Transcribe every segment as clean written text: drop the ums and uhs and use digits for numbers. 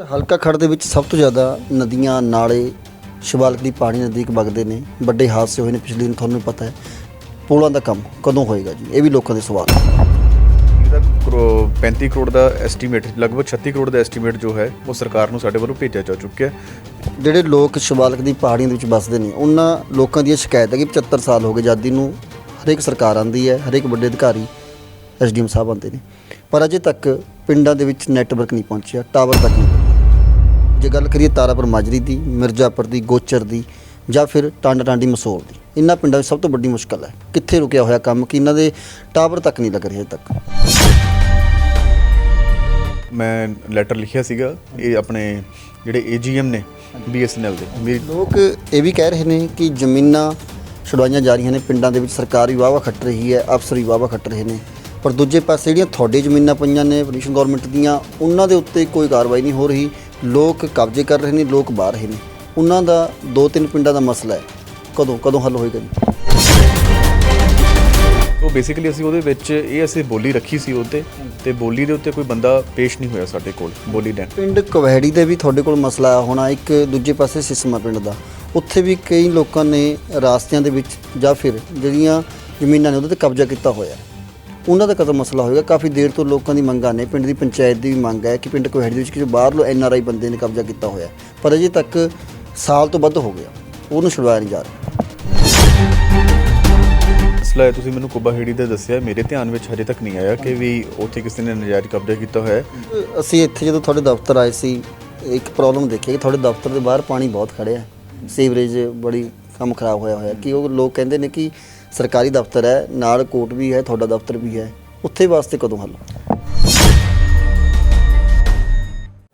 ਹਲਕਾ ਖੜ ਦੇ ਵਿੱਚ ਸਭ ਤੋਂ ਜ਼ਿਆਦਾ ਨਦੀਆਂ ਨਾਲੇ ਸ਼ਿਵਾਲਿਕ ਦੀ ਪਹਾੜੀ ਨਜ਼ਦੀਕ ਵਗਦੇ ਨੇ। ਵੱਡੇ ਹਾਦਸੇ ਹੋਏ ਨੇ ਪਿਛਲੇ ਦਿਨ, ਤੁਹਾਨੂੰ ਪਤਾ ਹੈ। ਪੁਲਾਂ ਦਾ ਕੰਮ ਕਦੋਂ ਹੋਏਗਾ ਜੀ, ਇਹ ਵੀ ਲੋਕਾਂ ਦੇ ਸਵਾਲ ਹੈ। ਇਹਦਾ 35 ਕਰੋੜ ਦਾ ਐਸਟੀਮੇਟ, ਲਗਭਗ 36 ਕਰੋੜ ਦਾ ਐਸਟੀਮੇਟ ਜੋ ਹੈ ਉਹ ਸਰਕਾਰ ਨੂੰ ਸਾਡੇ ਵੱਲੋਂ ਭੇਜਿਆ ਜਾ ਚੁੱਕਿਆ ਹੈ। ਜਿਹੜੇ ਲੋਕ ਸ਼ਿਵਾਲਿਕ ਦੀ ਪਹਾੜੀਆਂ ਦੇ ਵਿੱਚ ਵੱਸਦੇ ਨੇ, ਉਹਨਾਂ ਲੋਕਾਂ ਦੀ ਇਹ ਸ਼ਿਕਾਇਤ ਹੈ ਕਿ 75 ਸਾਲ ਹੋ ਗਏ ਆਜ਼ਾਦੀ ਨੂੰ, ਹਰੇਕ ਸਰਕਾਰ ਆਉਂਦੀ ਹੈ, ਹਰੇਕ ਵੱਡੇ ਅਧਿਕਾਰੀ ਐਸਡੀਐਮ ਸਾਹਿਬ ਆਉਂਦੇ ਨੇ, ਪਰ ਅਜੇ ਤੱਕ ਪਿੰਡਾਂ ਦੇ ਵਿੱਚ ਨੈਟਵਰਕ ਨਹੀਂ ਪਹੁੰਚਿਆ, ਟਾਵਰ ਤੱਕ ਨਹੀਂ ਪਹੁੰਚਿਆ। ਜੇ ਗੱਲ ਕਰੀਏ ਤਾਰਾਪੁਰ ਮਾਜਰੀ ਦੀ, ਮਿਰਜ਼ਾਪੁਰ ਦੀ, ਗੋਚਰ ਦੀ ਜਾਂ ਫਿਰ ਟਾਂਡਾ ਟਾਂਡੀ ਮਸੋਲ ਦੀ, ਇਹਨਾਂ ਪਿੰਡਾਂ ਵਿੱਚ ਸਭ ਤੋਂ ਵੱਡੀ ਮੁਸ਼ਕਲ ਹੈ ਕਿੱਥੇ ਰੁਕਿਆ ਹੋਇਆ ਕੰਮ ਕਿ ਇਹਨਾਂ ਦੇ ਟਾਵਰ ਤੱਕ ਨਹੀਂ ਲੱਗ ਰਹੇ ਅਜੇ ਤੱਕ। ਮੈਂ ਲੈਟਰ ਲਿਖਿਆ ਸੀਗਾ, ਇਹ ਆਪਣੇ ਜਿਹੜੇ ਏਜੀਐਮ ਨੇ BSNL ਦੇ, ਮੇਰੀ ਲੋਕ ਇਹ ਵੀ ਕਹਿ ਰਹੇ ਨੇ ਕਿ ਜ਼ਮੀਨਾਂ ਛੁਡਵਾਈਆਂ ਜਾ ਰਹੀਆਂ ਨੇ ਪਿੰਡਾਂ ਦੇ ਵਿੱਚ, ਸਰਕਾਰ ਵੀ ਵਾਹਵਾ ਖੱਟ ਰਹੀ ਹੈ, ਅਫਸਰ ਵੀ ਵਾਹਵਾ ਖੱਟ ਰਹੇ ਨੇ, ਪਰ ਦੂਜੇ ਪਾਸੇ ਜਿਹੜੀਆਂ ਤੁਹਾਡੀ ਜ਼ਮੀਨਾਂ ਪਈਆਂ ਨੇ ਪੋਲੀਸ਼ਨ ਗੌਰਮੈਂਟ ਦੀਆਂ, ਉਹਨਾਂ ਦੇ ਉੱਤੇ ਕੋਈ ਕਾਰਵਾਈ ਨਹੀਂ ਹੋ ਰਹੀ। ਲੋਕ ਕਬਜ਼ੇ ਕਰ ਰਹੇ ਨੇ, ਲੋਕ ਬਾਹਰ ਰਹੇ ਨੇ। ਉਹਨਾਂ ਦਾ 2-3 ਪਿੰਡਾਂ ਦਾ ਮਸਲਾ ਹੈ, ਕਦੋਂ ਹੱਲ ਹੋਏਗਾ ਜੀ? ਉਹ ਬੇਸਿਕਲੀ ਅਸੀਂ ਉਹਦੇ ਵਿੱਚ ਅਸੀਂ ਬੋਲੀ ਰੱਖੀ ਸੀ ਉਹਤੇ, ਤੇ ਬੋਲੀ ਦੇ ਉੱਤੇ ਕੋਈ ਬੰਦਾ ਪੇਸ਼ ਨਹੀਂ ਹੋਇਆ ਸਾਡੇ ਕੋਲ ਬੋਲੀ ਲੈਣ। ਪਿੰਡ ਕੁਵੈੜੀ ਦੇ ਵੀ ਤੁਹਾਡੇ ਕੋਲ ਮਸਲਾ ਆਇਆ ਹੋਣਾ, ਇੱਕ ਦੂਜੇ ਪਾਸੇ ਸਿਸਮਾ ਪਿੰਡ ਦਾ, ਉੱਥੇ ਵੀ ਕਈ ਲੋਕਾਂ ਨੇ ਰਾਸਤਿਆਂ ਦੇ ਵਿੱਚ ਜਾਂ ਫਿਰ ਜਿਹੜੀਆਂ ਜ਼ਮੀਨਾਂ ਨੇ ਉਹਦੇ 'ਤੇ ਕਬਜ਼ਾ ਕੀਤਾ ਹੋਇਆ, ਉਹਨਾਂ ਦਾ ਕਦੋਂ ਮਸਲਾ ਹੋਏਗਾ? ਕਾਫੀ ਦੇਰ ਤੋਂ ਲੋਕਾਂ ਦੀ ਮੰਗਾਂ ਨੇ, ਪਿੰਡ ਦੀ ਪੰਚਾਇਤ ਦੀ ਵੀ ਮੰਗ ਹੈ ਕਿ ਪਿੰਡ ਕੁਵੈੜੀ ਦੇ ਵਿੱਚ ਕਿਸੇ ਬਾਹਰੋਂ NRI ਬੰਦੇ ਨੇ ਕਬਜ਼ਾ ਕੀਤਾ ਹੋਇਆ, ਪਰ ਅਜੇ ਤੱਕ ਸਾਲ ਤੋਂ ਵੱਧ ਹੋ ਗਿਆ, ਉਹਨੂੰ ਛੁਡਵਾਇਆ ਨਹੀਂ ਜਾ ਰਿਹਾ। ਮਸਲਾ ਤੁਸੀਂ ਮੈਨੂੰ ਕੁੱਬਾ ਹੇੜੀ ਦਾ ਦੱਸਿਆ, ਮੇਰੇ ਧਿਆਨ ਵਿੱਚ ਹਜੇ ਤੱਕ ਨਹੀਂ ਆਇਆ ਕਿ ਵੀ ਉੱਥੇ ਕਿਸੇ ਨੇ ਨਜਾਇਜ਼ ਕਬਜ਼ਾ ਕੀਤਾ ਹੋਇਆ ਹੈ। ਅਸੀਂ ਇੱਥੇ ਜਦੋਂ ਤੁਹਾਡੇ ਦਫ਼ਤਰ ਆਏ ਸੀ, ਇੱਕ ਪ੍ਰੋਬਲਮ ਦੇਖੀ ਕਿ ਤੁਹਾਡੇ ਦਫ਼ਤਰ ਦੇ ਬਾਹਰ ਪਾਣੀ ਬਹੁਤ ਖੜਿਆ, ਸੀਵਰੇਜ ਬੜੀ ਕੰਮ ਖਰਾਬ ਹੋਇਆ ਕਿ ਉਹ ਲੋਕ ਕਹਿੰਦੇ ਨੇ ਕਿ ਸਰਕਾਰੀ ਦਫ਼ਤਰ ਹੈ, ਨਾਲ ਕੋਰਟ ਵੀ ਹੈ, ਤੁਹਾਡਾ ਦਫ਼ਤਰ ਵੀ ਹੈ, ਉੱਥੇ ਵਾਸਤੇ ਕਦੋਂ ਹੱਲ?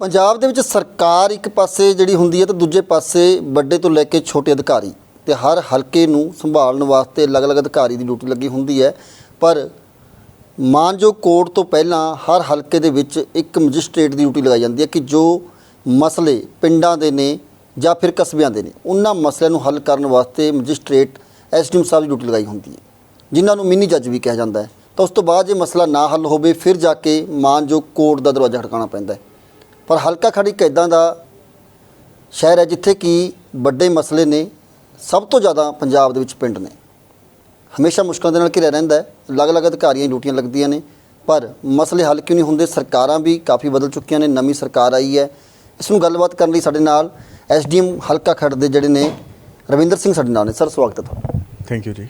ਪੰਜਾਬ ਦੇ ਵਿੱਚ ਸਰਕਾਰ ਇੱਕ ਪਾਸੇ ਜਿਹੜੀ ਹੁੰਦੀ ਹੈ ਤਾਂ ਦੂਜੇ ਪਾਸੇ ਵੱਡੇ ਤੋਂ ਲੈ ਕੇ ਛੋਟੇ ਅਧਿਕਾਰੀ, ਤੇ ਹਰ ਹਲਕੇ ਨੂੰ ਸੰਭਾਲਣ ਵਾਸਤੇ ਅਲੱਗ-ਅਲੱਗ ਅਧਿਕਾਰੀ ਦੀ ਡਿਊਟੀ ਲੱਗੀ ਹੁੰਦੀ ਹੈ। ਪਰ ਮਾਨਯੋਗ ਕੋਰਟ ਤੋਂ ਪਹਿਲਾਂ ਹਰ ਹਲਕੇ ਦੇ ਵਿੱਚ ਇੱਕ ਮੈਜਿਸਟ੍ਰੇਟ ਦੀ ਡਿਊਟੀ ਲਗਾਈ ਜਾਂਦੀ ਹੈ ਕਿ ਜੋ ਮਸਲੇ ਪਿੰਡਾਂ ਦੇ ਨੇ ਜਾਂ ਫਿਰ ਕਸਬਿਆਂ ਦੇ ਨੇ, ਉਹਨਾਂ ਮਸਲਿਆਂ ਨੂੰ ਹੱਲ ਕਰਨ ਵਾਸਤੇ ਮੈਜਿਸਟ੍ਰੇਟ SDM ਸਾਹਿਬ ਦੀ ਡਿਊਟੀ ਲਗਾਈ ਹੁੰਦੀ ਹੈ, ਜਿਨ੍ਹਾਂ ਨੂੰ ਮਿੰਨੀ ਜੱਜ ਵੀ ਕਿਹਾ ਜਾਂਦਾ ਹੈ। ਤਾਂ ਉਸ ਤੋਂ ਬਾਅਦ ਜੇ ਮਸਲਾ ਨਾ ਹੱਲ ਹੋਵੇ, ਫਿਰ ਜਾ ਕੇ ਮਾਨਯੋਗ ਕੋਰਟ ਦਾ ਦਰਵਾਜ਼ਾ ਖੜਕਾਉਣਾ ਪੈਂਦਾ ਹੈ। ਪਰ ਹਲਕਾ ਖੜੀ ਇੱਕ ਇੱਦਾਂ ਦਾ ਸ਼ਹਿਰ ਹੈ ਜਿੱਥੇ ਕਿ ਵੱਡੇ ਮਸਲੇ ਨੇ, ਸਭ ਤੋਂ ਜ਼ਿਆਦਾ ਪੰਜਾਬ ਦੇ ਵਿੱਚ ਪਿੰਡ ਨੇ, ਹਮੇਸ਼ਾ ਮੁਸ਼ਕਲਾਂ ਦੇ ਨਾਲ ਘਿਰਿਆ ਰਹਿੰਦਾ ਹੈ, ਅਲੱਗ-ਅਲੱਗ ਅਧਿਕਾਰੀਆਂ ਦੀ ਡਿਊਟੀਆਂ ਲੱਗਦੀਆਂ ਨੇ, ਪਰ ਮਸਲੇ ਹੱਲ ਕਿਉਂ ਨਹੀਂ ਹੁੰਦੇ? ਸਰਕਾਰਾਂ ਵੀ ਕਾਫੀ ਬਦਲ ਚੁੱਕੀਆਂ ਨੇ, ਨਵੀਂ ਸਰਕਾਰ ਆਈ ਹੈ। ਇਸ ਨੂੰ ਗੱਲਬਾਤ ਕਰਨ ਲਈ ਸਾਡੇ ਨਾਲ SDM ਹਲਕਾ ਖੜ ਦੇ ਜਿਹੜੇ ਨੇ ਰਵਿੰਦਰ ਸਿੰਘ ਸਾਡੇ ਨਾਲ ਨੇ। ਸਰ, ਸਵਾਗਤ ਹੈ ਤੁਹਾਡਾ। ਥੈਂਕ ਯੂ ਜੀ।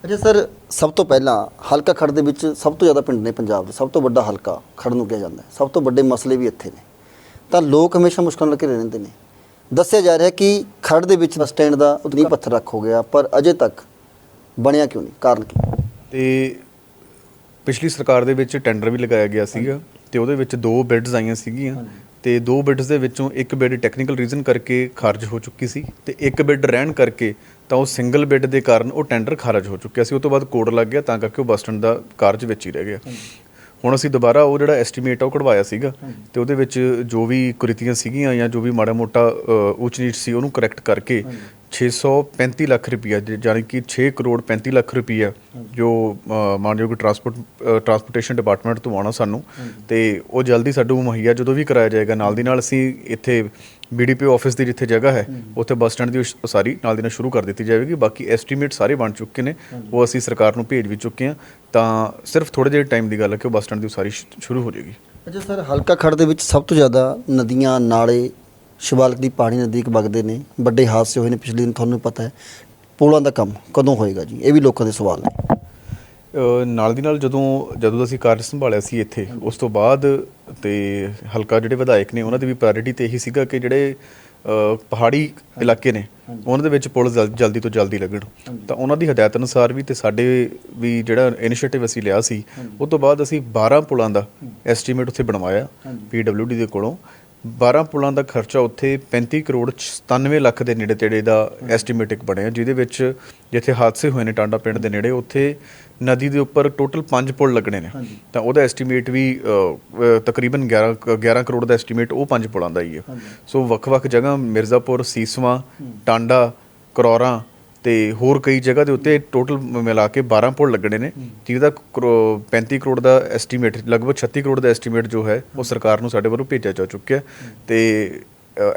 ਅੱਛਾ ਸਰ, ਸਭ ਤੋਂ ਪਹਿਲਾਂ ਹਲਕਾ ਖੜ ਦੇ ਵਿੱਚ ਸਭ ਤੋਂ ਜ਼ਿਆਦਾ ਪਿੰਡ ਨੇ ਪੰਜਾਬ ਦੇ, ਸਭ ਤੋਂ ਵੱਡਾ ਹਲਕਾ ਖੜ ਨੂੰ ਕਿਹਾ ਜਾਂਦਾ ਹੈ, ਸਭ ਤੋਂ ਵੱਡੇ ਮਸਲੇ ਵੀ ਇੱਥੇ ਨੇ, ਤਾਂ ਲੋਕ ਹਮੇਸ਼ਾ ਮੁਸ਼ਕਲਾਂ ਨਾਲ ਘਿਰੇ ਰਹਿੰਦੇ ਨੇ। ਦੱਸਿਆ ਜਾ ਰਿਹਾ ਕਿ ਖੜ ਦੇ ਵਿੱਚ ਬੱਸ ਸਟੈਂਡ ਦਾ ਨੀਂਹ ਪੱਥਰ ਰੱਖ ਹੋ ਗਿਆ, ਪਰ ਅਜੇ ਤੱਕ ਬਣਿਆ ਕਿਉਂ ਨਹੀਂ? ਕਾਰਨ ਕੀ? ਤੇ ਪਿਛਲੀ ਸਰਕਾਰ ਦੇ ਵਿੱਚ ਟੈਂਡਰ ਵੀ ਲਗਾਇਆ ਗਿਆ ਸੀਗਾ, ਤੇ ਉਹਦੇ ਵਿੱਚ 2 ਬਿਡਸ ਆਈਆਂ ਸੀਗੀਆਂ, ਤੇ 2 ਬਿਡਸ ਦੇ ਵਿੱਚੋਂ ਇੱਕ ਬਿਡ ਟੈਕਨੀਕਲ ਰੀਜ਼ਨ ਕਰਕੇ ਖਾਰਜ ਹੋ ਚੁੱਕੀ ਸੀ, ਤੇ ਇੱਕ ਬਿਡ ਰਹਿਣ ਕਰਕੇ ਤਾਂ ਉਹ ਸਿੰਗਲ ਬਿਡ ਦੇ ਕਾਰਨ ਉਹ ਟੈਂਡਰ ਖਾਰਜ ਹੋ ਚੁੱਕਿਆ ਸੀ। ਉਹ ਤੋਂ ਬਾਅਦ ਕੋਡ ਲੱਗ ਗਿਆ, ਤਾਂ ਕਰਕੇ ਉਹ ਬੱਸ ਸਟੈਂਡ ਦਾ ਕਾਰਜ ਵਿੱਚ ਹੀ ਰਹਿ ਗਿਆ। ਹੁਣ ਅਸੀਂ ਦੁਬਾਰਾ ਉਹ ਜਿਹੜਾ ਐਸਟੀਮੇਟ ਆ ਉਹ ਕਢਵਾਇਆ ਸੀਗਾ, ਤੇ ਉਹਦੇ ਵਿੱਚ ਜੋ ਵੀ ਕੁਰੀਤੀਆਂ ਸੀਗੀਆਂ ਜਾਂ ਜੋ ਵੀ ਮਾੜਾ ਮੋਟਾ ਉੱਚ ਨੀਚ ਸੀ ਉਹਨੂੰ ਕਰੈਕਟ ਕਰਕੇ 635 ਲੱਖ ਰੁਪਈਆ, ਜਾਣੀ ਕਿ 6 ਕਰੋੜ 35 ਲੱਖ ਰੁਪਈਆ ਜੋ ਮਾਨਯੋਗ ਟਰਾਂਸਪੋਰਟੇਸ਼ਨ ਡਿਪਾਰਟਮੈਂਟ ਤੋਂ ਆਉਣਾ ਸਾਨੂੰ, ਤੇ ਉਹ ਜਲਦੀ ਸਾਨੂੰ ਮੁਹੱਈਆ ਜਦੋਂ ਵੀ ਕਰਾਇਆ ਜਾਏਗਾ। ਨਾਲ ਦੀ ਨਾਲ ਅਸੀਂ ਇੱਥੇ BDPO ਆਫਿਸ ਦੀ ਜਿੱਥੇ ਜਗ੍ਹਾ ਹੈ ਉੱਥੇ ਬੱਸ ਸਟੈਂਡ ਦੀ ਉਸਾਰੀ ਨਾਲ ਦੀ ਨਾਲ ਸ਼ੁਰੂ ਕਰ ਦਿੱਤੀ ਜਾਵੇਗੀ। ਬਾਕੀ ਐਸਟੀਮੇਟ ਸਾਰੇ ਬਣ ਚੁੱਕੇ ਨੇ, ਉਹ ਅਸੀਂ ਸਰਕਾਰ ਨੂੰ ਭੇਜ ਵੀ ਚੁੱਕੇ ਹਾਂ, ਤਾਂ ਸਿਰਫ ਥੋੜ੍ਹੇ ਜਿਹੇ ਟਾਈਮ ਦੀ ਗੱਲ ਹੈ ਕਿ ਉਹ ਬੱਸ ਸਟੈਂਡ ਦੀ ਉਸਾਰੀ ਸ਼ੁਰੂ ਹੋ ਜਾਏਗੀ। ਅੱਛਾ ਸਰ, ਹਲਕਾ ਖੜ ਦੇ ਵਿੱਚ ਸਭ ਤੋਂ ਜ਼ਿਆਦਾ ਨਦੀਆਂ ਨਾਲੇ ਸ਼ਿਵਾਲਿਕ ਦੀ ਪਹਾੜੀ ਨਜ਼ਦੀਕ ਵਗਦੇ ਨੇ, ਵੱਡੇ ਹਾਦਸੇ ਹੋਏ ਨੇ ਪਿਛਲੇ ਦਿਨ, ਤੁਹਾਨੂੰ ਪਤਾ ਹੈ। ਪੁਲਾਂ ਦਾ ਕੰਮ ਕਦੋਂ ਹੋਏਗਾ ਜੀ, ਇਹ ਵੀ ਲੋਕਾਂ ਦੇ ਸਵਾਲ ਨੇ। ਨਾਲ ਦੀ ਨਾਲ ਜਦੋਂ ਅਸੀਂ ਕਾਰਜ ਸੰਭਾਲਿਆ ਸੀ ਇੱਥੇ, ਉਸ ਤੋਂ ਬਾਅਦ ਤੇ ਹਲਕਾ ਜਿਹੜੇ ਵਿਧਾਇਕ ਨੇ ਉਹਨਾਂ ਦੀ ਵੀ ਪ੍ਰਾਇੋਰਟੀ ਤੇ ਇਹੀ ਸੀਗਾ ਕਿ ਜਿਹੜੇ ਪਹਾੜੀ ਇਲਾਕੇ ਨੇ ਉਹਨਾਂ ਦੇ ਵਿੱਚ ਪੁਲ ਜਲਦੀ ਤੋਂ ਜਲਦੀ ਲੱਗਣ, ਤਾਂ ਉਹਨਾਂ ਦੀ ਹਦਾਇਤ ਅਨੁਸਾਰ ਵੀ ਤੇ ਸਾਡੇ ਵੀ ਜਿਹੜਾ ਇਨੀਸ਼ੀਏਟਿਵ ਅਸੀਂ ਲਿਆ ਸੀ, ਉਹ ਤੋਂ ਬਾਅਦ ਅਸੀਂ 12 ਪੁਲਾਂ ਦਾ ਐਸਟੀਮੇਟ ਉੱਥੇ ਬਣਵਾਇਆ PWD ਦੇ ਕੋਲੋਂ। 12 ਪੁਲਾਂ ਦਾ ਖਰਚਾ ਉੱਥੇ 35 ਕਰੋੜ 97 ਲੱਖ ਦੇ ਨੇੜੇ ਤੇੜੇ ਦਾ ਐਸਟੀਮੇਟ ਇੱਕ ਬਣਿਆ, ਜਿਹਦੇ ਵਿੱਚ ਜਿੱਥੇ ਹਾਦਸੇ ਹੋਏ ਨੇ ਟਾਂਡਾ ਪਿੰਡ ਦੇ ਨੇੜੇ, ਉੱਥੇ ਨਦੀ ਦੇ ਉੱਪਰ ਟੋਟਲ 5 ਪੁਲ ਲੱਗਣੇ ਨੇ, ਤਾਂ ਉਹਦਾ ਐਸਟੀਮੇਟ ਵੀ ਤਕਰੀਬਨ 11 ਕਰੋੜ ਦਾ ਐਸਟੀਮੇਟ ਉਹ 5 ਪੁਲਾਂ ਦਾ ਹੀ ਹੈ। ਸੋ ਵੱਖ-ਵੱਖ ਜਗ੍ਹਾ ਮਿਰਜ਼ਾਪੁਰ, ਸੀਸਵਾਂ, ਟਾਂਡਾ, ਕਰੌਰਾਂ ਤੇ ਹੋਰ ਕਈ ਜਗ੍ਹਾ ਦੇ ਉੱਤੇ ਟੋਟਲ ਮਿਲਾ ਕੇ 12 ਪੁਲ ਲੱਗਣੇ ਨੇ, ਜਿਹਦਾ 35 ਕਰੋੜ ਦਾ ਐਸਟੀਮੇਟ, ਲਗਭਗ 36 ਕਰੋੜ ਦਾ ਐਸਟੀਮੇਟ ਜੋ ਹੈ ਉਹ ਸਰਕਾਰ ਨੂੰ ਸਾਡੇ ਵੱਲੋਂ ਭੇਜਿਆ ਜਾ ਚੁੱਕਿਆ। ਤੇ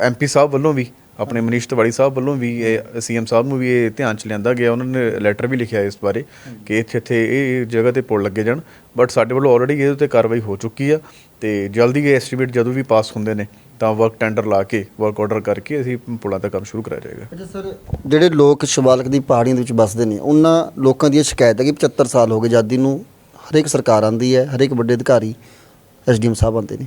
ਐਮਪੀ ਸਾਹਿਬ ਵੱਲੋਂ ਵੀ, ਆਪਣੇ ਮਨੀਸ਼ ਤਿਵਾੜੀ ਸਾਹਿਬ ਵੱਲੋਂ ਵੀ, ਇਹ ਸੀਐਮ ਸਾਹਿਬ ਨੂੰ ਵੀ ਇਹ ਧਿਆਨ 'ਚ ਲਿਆਂਦਾ ਗਿਆ। ਉਹਨਾਂ ਨੇ ਲੈਟਰ ਵੀ ਲਿਖਿਆ ਇਸ ਬਾਰੇ ਕਿ ਇੱਥੇ ਇਹ ਜਗ੍ਹਾ 'ਤੇ ਪੁਲ ਲੱਗੇ ਜਾਣ, ਬਟ ਸਾਡੇ ਵੱਲੋਂ ਆਲਰੇਡੀ ਇਹਦੇ 'ਤੇ ਕਾਰਵਾਈ ਹੋ ਚੁੱਕੀ ਆ। ਤੇ ਜਲਦੀ ਇਹ ਐਸਟੀਮੇਟ ਜਦੋਂ ਵੀ ਪਾਸ ਹੁੰਦੇ ਨੇ ਤਾਂ ਵਰਕ ਟੈਂਡਰ ਲਾ ਕੇ, ਵਰਕ ਆਰਡਰ ਕਰਕੇ ਅਸੀਂ ਪੁਲਾਂ ਦਾ ਕੰਮ ਸ਼ੁਰੂ ਕਰਾਇਆ ਜਾਏਗਾ। ਅੱਛਾ ਸਰ, ਜਿਹੜੇ ਲੋਕ ਸ਼ਿਵਾਲਿਕ ਦੀ ਪਹਾੜੀਆਂ ਦੇ ਵਿੱਚ ਵੱਸਦੇ ਨੇ, ਉਹਨਾਂ ਲੋਕਾਂ ਦੀ ਇਹ ਸ਼ਿਕਾਇਤ ਹੈ ਕਿ 75 ਸਾਲ ਹੋ ਗਏ ਆਜ਼ਾਦੀ ਨੂੰ, ਹਰੇਕ ਸਰਕਾਰ ਆਉਂਦੀ ਹੈ, ਹਰੇਕ ਵੱਡੇ ਅਧਿਕਾਰੀ ਐਸਡੀਐਮ ਸਾਹਿਬ ਆਉਂਦੇ ਨੇ,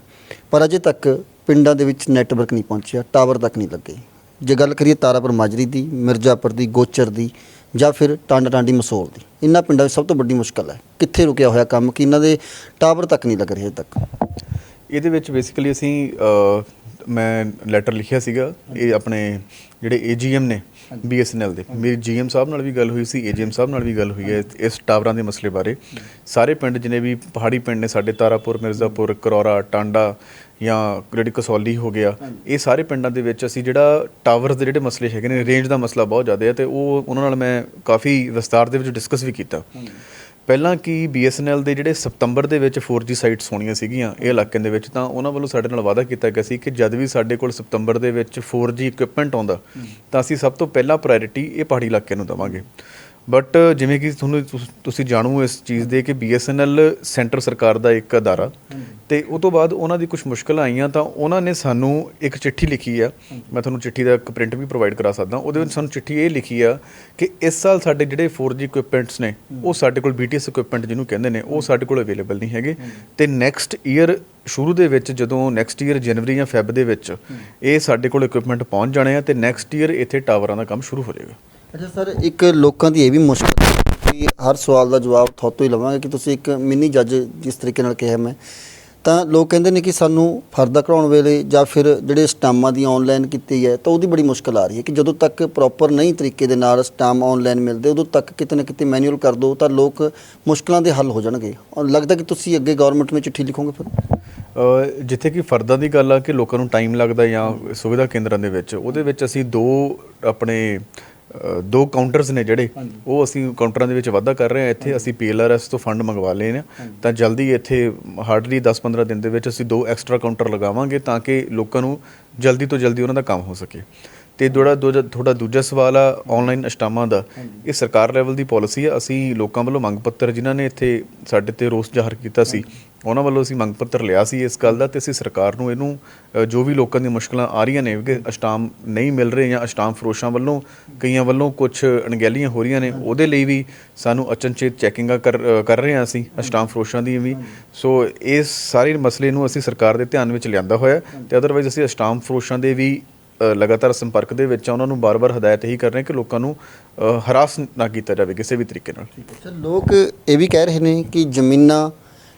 ਪਰ ਅਜੇ ਤੱਕ ਪਿੰਡਾਂ ਦੇ ਵਿੱਚ ਨੈਟਵਰਕ ਨਹੀਂ ਪਹੁੰਚਿਆ, ਟਾਵਰ ਤੱਕ ਨਹੀਂ ਲੱਗੇ। ਜੇ ਗੱਲ ਕਰੀਏ ਤਾਰਾਪੁਰ ਮਾਜਰੀ ਦੀ, ਮਿਰਜ਼ਾਪੁਰ ਦੀ, ਗੋਚਰ ਦੀ ਜਾਂ ਫਿਰ ਟਾਂਡਾ ਟਾਂਡੀ ਮਸੋਲ ਦੀ, ਇਹਨਾਂ ਪਿੰਡਾਂ ਵਿੱਚ ਸਭ ਤੋਂ ਵੱਡੀ ਮੁਸ਼ਕਲ ਹੈ ਕਿੱਥੇ ਰੁਕਿਆ ਹੋਇਆ ਕੰਮ ਕਿ ਇਹਨਾਂ ਦੇ ਟਾਵਰ ਤੱਕ ਨਹੀਂ ਲੱਗ ਰਹੇ ਅਜੇ ਤੱਕ। ਇਹਦੇ ਵਿੱਚ ਬੇਸਿਕਲੀ ਅਸੀਂ ਮੈਂ ਲੈਟਰ ਲਿਖਿਆ ਸੀਗਾ, ਇਹ ਆਪਣੇ ਜਿਹੜੇ ਏਜੀਐਮ ਨੇ BSNL ਦੇ, ਮੇਰੀ GM ਸਾਹਿਬ ਨਾਲ ਵੀ ਗੱਲ ਹੋਈ ਸੀ, AGM ਸਾਹਿਬ ਨਾਲ ਵੀ ਗੱਲ ਹੋਈ ਹੈ ਇਸ ਟਾਵਰਾਂ ਦੇ ਮਸਲੇ ਬਾਰੇ। ਸਾਰੇ ਪਿੰਡ ਜਿੰਨੇ ਵੀ ਪਹਾੜੀ ਪਿੰਡ ਨੇ ਸਾਡੇ, ਤਾਰਾਪੁਰ, ਮਿਰਜ਼ਾਪੁਰ, ਕਰੌਰਾ, ਟਾਂਡਾ ਜਾਂ ਜਿਹੜੀ ਕਸੌਲੀ ਹੋ ਗਿਆ, ਇਹ ਸਾਰੇ ਪਿੰਡਾਂ ਦੇ ਵਿੱਚ ਅਸੀਂ ਜਿਹੜਾ ਟਾਵਰਸ ਦੇ ਜਿਹੜੇ ਮਸਲੇ ਹੈਗੇ ਨੇ, ਰੇਂਜ ਦਾ ਮਸਲਾ ਬਹੁਤ ਜ਼ਿਆਦਾ ਹੈ, ਤੇ ਉਹ ਉਹਨਾਂ ਨਾਲ ਮੈਂ ਕਾਫੀ ਵਿਸਤਾਰ ਦੇ ਵਿੱਚ ਡਿਸਕਸ ਵੀ ਕੀਤਾ। ਪਹਿਲਾਂ ਕਿ BSNL ਦੇ ਜਿਹੜੇ ਸਤੰਬਰ ਦੇ ਵਿੱਚ 4G ਸਾਈਟਸ ਹੋਣੀਆਂ ਸੀਗੀਆਂ ਇਹ ਇਲਾਕਿਆਂ ਦੇ ਵਿੱਚ, ਤਾਂ ਉਹਨਾਂ ਵੱਲੋਂ ਸਾਡੇ ਨਾਲ ਵਾਅਦਾ ਕੀਤਾ ਗਿਆ ਸੀ ਕਿ ਜਦ ਵੀ ਸਾਡੇ ਕੋਲ ਸਤੰਬਰ ਦੇ ਵਿੱਚ 4G ਇਕਵਿਪਮੈਂਟ ਆਉਂਦਾ ਤਾਂ ਅਸੀਂ ਸਭ ਤੋਂ ਪਹਿਲਾਂ ਪ੍ਰਾਇੋਰਟੀ ਇਹ ਪਹਾੜੀ ਇਲਾਕਿਆਂ ਨੂੰ ਦੇਵਾਂਗੇ। ਬਟ ਜਿਵੇਂ ਕਿ ਤੁਸੀਂ ਜਾਣੂ ਇਸ ਚੀਜ਼ ਦੇ ਕਿ BSNL ਸੈਂਟਰ ਸਰਕਾਰ ਦਾ ਇੱਕ ਅਦਾਰਾ, ਤੇ ਉਹ ਤੋਂ ਬਾਅਦ ਉਹਨਾਂ ਦੀ ਕੁਝ ਮੁਸ਼ਕਲਾਂ ਆਈਆਂ ਤਾਂ ਉਹਨਾਂ ਨੇ ਸਾਨੂੰ ਇੱਕ ਚਿੱਠੀ ਲਿਖੀ ਆ। ਮੈਂ ਤੁਹਾਨੂੰ ਚਿੱਠੀ ਦਾ ਇੱਕ ਪ੍ਰਿੰਟ ਵੀ ਪ੍ਰੋਵਾਈਡ ਕਰਾ ਸਕਦਾ। ਉਹਦੇ ਵਿੱਚ ਸਾਨੂੰ ਚਿੱਠੀ ਇਹ ਲਿਖੀ ਆ ਕਿ ਇਸ ਸਾਲ ਸਾਡੇ ਜਿਹੜੇ 4G ਇਕਵਿਪਮੈਂਟਸ ਨੇ, ਉਹ ਸਾਡੇ ਕੋਲ BTS ਇਕਵਿਪਮੈਂਟ ਜਿਹਨੂੰ ਕਹਿੰਦੇ ਨੇ, ਉਹ ਸਾਡੇ ਕੋਲ ਅਵੇਲੇਬਲ ਨਹੀਂ ਹੈਗੇ। ਤੇ ਨੈਕਸਟ ਈਅਰ ਸ਼ੁਰੂ ਦੇ ਵਿੱਚ, ਜਦੋਂ ਨੈਕਸਟ ਈਅਰ ਜਨਵਰੀ ਜਾਂ ਫੈਬ ਦੇ ਵਿੱਚ ਇਹ ਸਾਡੇ ਕੋਲ ਇਕਵਿਪਮੈਂਟ ਪਹੁੰਚ ਜਾਣੇ ਆ, ਤੇ ਨੈਕਸਟ ਈਅਰ ਇੱਥੇ ਟਾਵਰਾਂ ਦਾ ਕੰਮ ਸ਼ੁਰੂ ਹੋ ਜਾਏਗਾ। ਅੱਛਾ ਸਰ, ਇੱਕ ਲੋਕਾਂ ਦੀ ਇਹ ਵੀ ਮੁਸ਼ਕਲ ਹੈ ਕਿ ਹਰ ਸਵਾਲ ਦਾ ਜਵਾਬ ਤੁਹਾਤੋਂ ਹੀ ਲਵਾਂਗੇ ਕਿ ਤੁਸੀਂ ਇੱਕ ਮਿੰਨੀ ਜੱਜ ਜਿਸ ਤਰੀਕੇ ਨਾਲ ਕਿਹਾ ਮੈਂ, ਤਾਂ ਲੋਕ ਕਹਿੰਦੇ ਨੇ ਕਿ ਸਾਨੂੰ ਫਰਦਾ ਕਢਾਉਣ ਵੇਲੇ ਜਾਂ ਫਿਰ ਜਿਹੜੇ ਸਟਾਮਾਂ ਦੀ ਔਨਲਾਈਨ ਕੀਤੀ ਹੈ ਤਾਂ ਉਹਦੀ ਬੜੀ ਮੁਸ਼ਕਲ ਆ ਰਹੀ ਹੈ ਕਿ ਜਦੋਂ ਤੱਕ ਪ੍ਰੋਪਰ ਨਹੀਂ ਤਰੀਕੇ ਦੇ ਨਾਲ ਸਟਾਮ ਔਨਲਾਈਨ ਮਿਲਦੇ, ਉਦੋਂ ਤੱਕ ਕਿਤੇ ਨਾ ਕਿਤੇ ਮੈਨੂਅਲ ਕਰ ਦਿਓ ਤਾਂ ਲੋਕ ਮੁਸ਼ਕਲਾਂ ਦੇ ਹੱਲ ਹੋ ਜਾਣਗੇ। ਔਰ ਲੱਗਦਾ ਕਿ ਤੁਸੀਂ ਅੱਗੇ ਗਵਰਨਮੈਂਟ ਨੂੰ ਚਿੱਠੀ ਲਿਖੋਗੇ ਫਿਰ? ਜਿੱਥੇ ਕਿ ਫਰਦਾਂ ਦੀ ਗੱਲ ਆ ਕਿ ਲੋਕਾਂ ਨੂੰ ਟਾਈਮ ਲੱਗਦਾ ਜਾਂ ਸੁਵਿਧਾ ਕੇਂਦਰਾਂ ਦੇ ਵਿੱਚ, ਉਹਦੇ ਵਿੱਚ ਅਸੀਂ ਦੋ ਕਾਊਂਟਰਸ ਨੇ ਜਿਹੜੇ, ਉਹ ਅਸੀਂ ਕਾਊਂਟਰਾਂ ਦੇ ਵਿੱਚ ਵਾਧਾ ਕਰ ਰਹੇ ਹਾਂ। ਇੱਥੇ ਅਸੀਂ PLRS ਤੋਂ ਫੰਡ ਮੰਗਵਾ ਲਏ ਨੇ, ਤਾਂ ਜਲਦੀ ਇੱਥੇ ਹਾਰਡਲੀ 10-15 ਦਿਨ ਦੇ ਵਿੱਚ ਅਸੀਂ 2 ਐਕਸਟਰਾ ਕਾਊਂਟਰ ਲਗਾਵਾਂਗੇ ਤਾਂ ਕਿ ਲੋਕਾਂ ਨੂੰ ਜਲਦੀ ਤੋਂ ਜਲਦੀ ਉਹਨਾਂ ਦਾ ਕੰਮ ਹੋ ਸਕੇ। ਤੇ ਤੁਹਾਡਾ ਦੂਜਾ ਸਵਾਲ ਆ ਔਨਲਾਈਨ ਅਸ਼ਟਾਮਾਂ ਦਾ, ਇਹ ਸਰਕਾਰ ਲੈਵਲ ਦੀ ਪਾਲਿਸੀ ਆ। ਅਸੀਂ ਲੋਕਾਂ ਵੱਲੋਂ ਮੰਗ ਪੱਤਰ, ਜਿਨ੍ਹਾਂ ਨੇ ਇੱਥੇ ਸਾਡੇ ਤੇ ਰੋਸ ਜ਼ਾਹਰ ਕੀਤਾ ਸੀ, ਉਹਨਾਂ ਵੱਲੋਂ ਅਸੀਂ ਮੰਗ ਪੱਤਰ ਲਿਆ ਸੀ ਇਸ ਗੱਲ ਦਾ, ਤੇ ਅਸੀਂ ਸਰਕਾਰ ਨੂੰ ਇਹਨੂੰ ਜੋ ਵੀ ਲੋਕਾਂ ਦੀਆਂ ਮੁਸ਼ਕਲਾਂ ਆ ਰਹੀਆਂ ਨੇ ਕਿ ਅਸ਼ਟਾਮ ਨਹੀਂ ਮਿਲ ਰਹੇ ਜਾਂ ਅਸ਼ਟਾਮ ਫਰੋਸ਼ਾਂ ਵੱਲੋਂ ਕਈਆਂ ਵੱਲੋਂ ਕੁਝ ਅਣਗਹਿਲੀਆਂ ਹੋ ਰਹੀਆਂ ਨੇ, ਉਹਦੇ ਲਈ ਵੀ ਸਾਨੂੰ ਅਚਨਚੇਤ ਚੈਕਿੰਗਾਂ ਕਰ ਰਹੇ ਹਾਂ ਅਸੀਂ ਅਸ਼ਟਾਮ ਫਰੋਸ਼ਾਂ ਦੀ ਵੀ। ਸੋ ਇਸ ਸਾਰੇ ਮਸਲੇ ਨੂੰ ਅਸੀਂ ਸਰਕਾਰ ਦੇ ਧਿਆਨ ਵਿੱਚ ਲਿਆਂਦਾ ਹੋਇਆ, ਤੇ ਅਦਰਵਾਈਜ਼ ਅਸੀਂ ਅਸ਼ਟਾਮ ਫਰੋਸ਼ਾਂ ਦੇ ਵੀ ਲਗਾਤਾਰ ਸੰਪਰਕ ਦੇ ਵਿੱਚ, ਉਹਨਾਂ ਨੂੰ ਬਾਰ-ਬਾਰ ਹਦਾਇਤ ਇਹੀ ਕਰ ਰਹੇ ਕਿ ਲੋਕਾਂ ਨੂੰ ਹਰਾਸ ਨਾ ਕੀਤਾ ਜਾਵੇ ਕਿਸੇ ਵੀ ਤਰੀਕੇ ਨਾਲ। ਅੱਛਾ, ਲੋਕ ਇਹ ਵੀ ਕਹਿ ਰਹੇ ਨੇ ਕਿ ਜ਼ਮੀਨਾਂ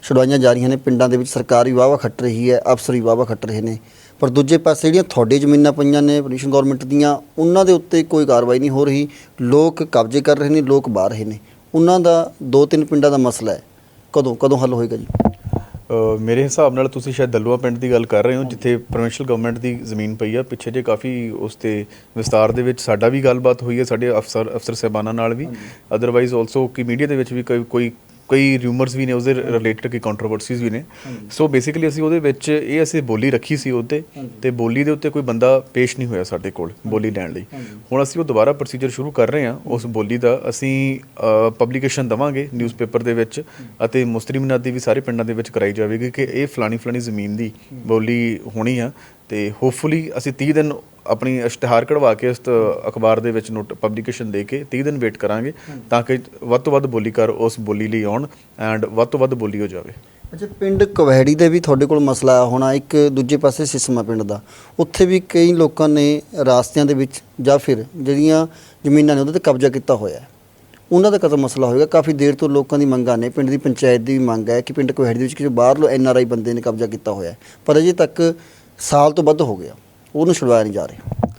ਛੁਡਵਾਈਆਂ ਜਾ ਰਹੀਆਂ ਨੇ ਪਿੰਡਾਂ ਦੇ ਵਿੱਚ, ਸਰਕਾਰ ਵੀ ਵਾਹਵਾ ਖੱਟ ਰਹੀ ਹੈ, ਅਫਸਰ ਵੀ ਵਾਹਵਾ ਖੱਟ ਰਹੇ ਨੇ, ਪਰ ਦੂਜੇ ਪਾਸੇ ਜਿਹੜੀਆਂ ਤੁਹਾਡੇ ਜ਼ਮੀਨਾਂ ਪਈਆਂ ਨੇ ਪੋਲੀਸ਼ਨ ਗਵਰਨਮੈਂਟ ਦੀਆਂ, ਉਹਨਾਂ ਦੇ ਉੱਤੇ ਕੋਈ ਕਾਰਵਾਈ ਨਹੀਂ ਹੋ ਰਹੀ, ਲੋਕ ਕਬਜ਼ੇ ਕਰ ਰਹੇ ਨੇ, ਲੋਕ ਬਾਹਰ ਰਹੇ ਨੇ। ਉਹਨਾਂ ਦਾ 2-3 ਪਿੰਡਾਂ ਦਾ ਮਸਲਾ ਹੈ, ਕਦੋਂ ਹੱਲ ਹੋਏਗਾ ਜੀ? ਮੇਰੇ ਹਿਸਾਬ ਨਾਲ ਤੁਸੀਂ ਸ਼ਾਇਦ ਦਲੂਆ ਪਿੰਡ ਦੀ ਗੱਲ ਕਰ ਰਹੇ ਹੋ, ਜਿੱਥੇ ਪ੍ਰੋਵਿੰਸ਼ੀਅਲ ਗਵਰਨਮੈਂਟ ਦੀ ਜ਼ਮੀਨ ਪਈ ਆ। ਪਿੱਛੇ ਜੇ ਕਾਫੀ ਉਸ 'ਤੇ ਵਿਸਤਾਰ ਦੇ ਵਿੱਚ ਸਾਡਾ ਵੀ ਗੱਲਬਾਤ ਹੋਈ ਹੈ, ਸਾਡੇ ਅਫਸਰ ਸਾਹਿਬਾਨਾਂ ਨਾਲ ਵੀ। ਅਦਰਵਾਈਜ਼ ਆਲਸੋ ਕਿ ਮੀਡੀਆ ਦੇ ਵਿੱਚ ਵੀ ਕਈ ਰਿਊਮਰਸ ਵੀ ਨੇ, ਉਸਦੇ ਰਿਲੇਟਡ ਕਈ ਕੰਟਰੋਵਰਸੀਜ਼ ਵੀ ਨੇ। ਸੋ ਬੇਸਿਕਲੀ ਅਸੀਂ ਉਹਦੇ ਵਿੱਚ ਅਸੀਂ ਬੋਲੀ ਰੱਖੀ ਸੀ ਉਹਦੇ, ਤੇ ਬੋਲੀ ਦੇ ਉੱਤੇ ਕੋਈ ਬੰਦਾ ਪੇਸ਼ ਨਹੀਂ ਹੋਇਆ ਸਾਡੇ ਕੋਲ ਬੋਲੀ ਲੈਣ ਲਈ। ਹੁਣ ਅਸੀਂ ਉਹ ਦੁਬਾਰਾ ਪ੍ਰੋਸੀਜਰ ਸ਼ੁਰੂ ਕਰ ਰਹੇ ਹਾਂ ਉਸ ਬੋਲੀ ਦਾ। ਅਸੀਂ ਪਬਲੀਕੇਸ਼ਨ ਦੇਵਾਂਗੇ ਨਿਊਜ਼ਪੇਪਰ ਦੇ ਵਿੱਚ, ਅਤੇ ਮੁਸਤਰੀ ਮਿਨਾਦੀ ਵੀ ਸਾਰੇ ਪਿੰਡਾਂ ਦੇ ਵਿੱਚ ਕਰਾਈ ਜਾਵੇਗੀ ਕਿ ਇਹ ਫਲਾਣੀ ਜ਼ਮੀਨ ਦੀ ਬੋਲੀ ਹੋਣੀ ਆ। ਤੇ ਹੋਪਫੁਲੀ ਅਸੀਂ 30 ਦਿਨ ਆਪਣੀ ਇਸ਼ਤਿਹਾਰ ਕਢਵਾ ਕੇ ਇਸ ਅਖਬਾਰ ਦੇ ਵਿੱਚ ਪਬਲੀਕੇਸ਼ਨ ਦੇ ਕੇ 30 ਦਿਨ ਵੇਟ ਕਰਾਂਗੇ ਤਾਂ ਕਿ ਵੱਧ ਤੋਂ ਵੱਧ ਬੋਲੀਕਾਰ ਉਸ ਬੋਲੀ ਲਈ ਆਉਣ ਐਂਡ ਵੱਧ ਤੋਂ ਵੱਧ ਬੋਲੀ ਹੋ ਜਾਵੇ। ਅੱਛਾ, ਪਿੰਡ ਕੁਵੈੜੀ ਦੇ ਵੀ ਤੁਹਾਡੇ ਕੋਲ ਮਸਲਾ ਹੋਣਾ, ਇੱਕ ਦੂਜੇ ਪਾਸੇ ਸਿਸਮਾ ਪਿੰਡ ਦਾ, ਉੱਥੇ ਵੀ ਕਈ ਲੋਕਾਂ ਨੇ ਰਾਸਤਿਆਂ ਦੇ ਵਿੱਚ ਜਾਂ ਫਿਰ ਜਿਹੜੀਆਂ ਜ਼ਮੀਨਾਂ ਨੇ ਉਹਦੇ 'ਤੇ ਕਬਜ਼ਾ ਕੀਤਾ ਹੋਇਆ, ਉਹਨਾਂ ਦਾ ਕਦੋਂ ਮਸਲਾ ਹੋਏਗਾ? ਕਾਫੀ ਦੇਰ ਤੋਂ ਲੋਕਾਂ ਦੀ ਮੰਗਾਂ ਨੇ, ਪਿੰਡ ਦੀ ਪੰਚਾਇਤ ਦੀ ਵੀ ਮੰਗ ਹੈ ਕਿ ਪਿੰਡ ਕੁਵੈੜੀ ਦੇ ਵਿੱਚ ਕਿਸੇ ਬਾਹਰੋਂ NRI ਬੰਦੇ ਨੇ ਕਬਜ਼ਾ ਕੀਤਾ ਹੋਇਆ, ਪਰ ਅਜੇ ਤੱਕ ਸਾਲ ਤੋਂ ਵੱਧ ਹੋ ਗਿਆ, ਉਹਨੂੰ ਛੁਡਵਾਇਆ ਨਹੀਂ ਜਾ ਰਿਹਾ।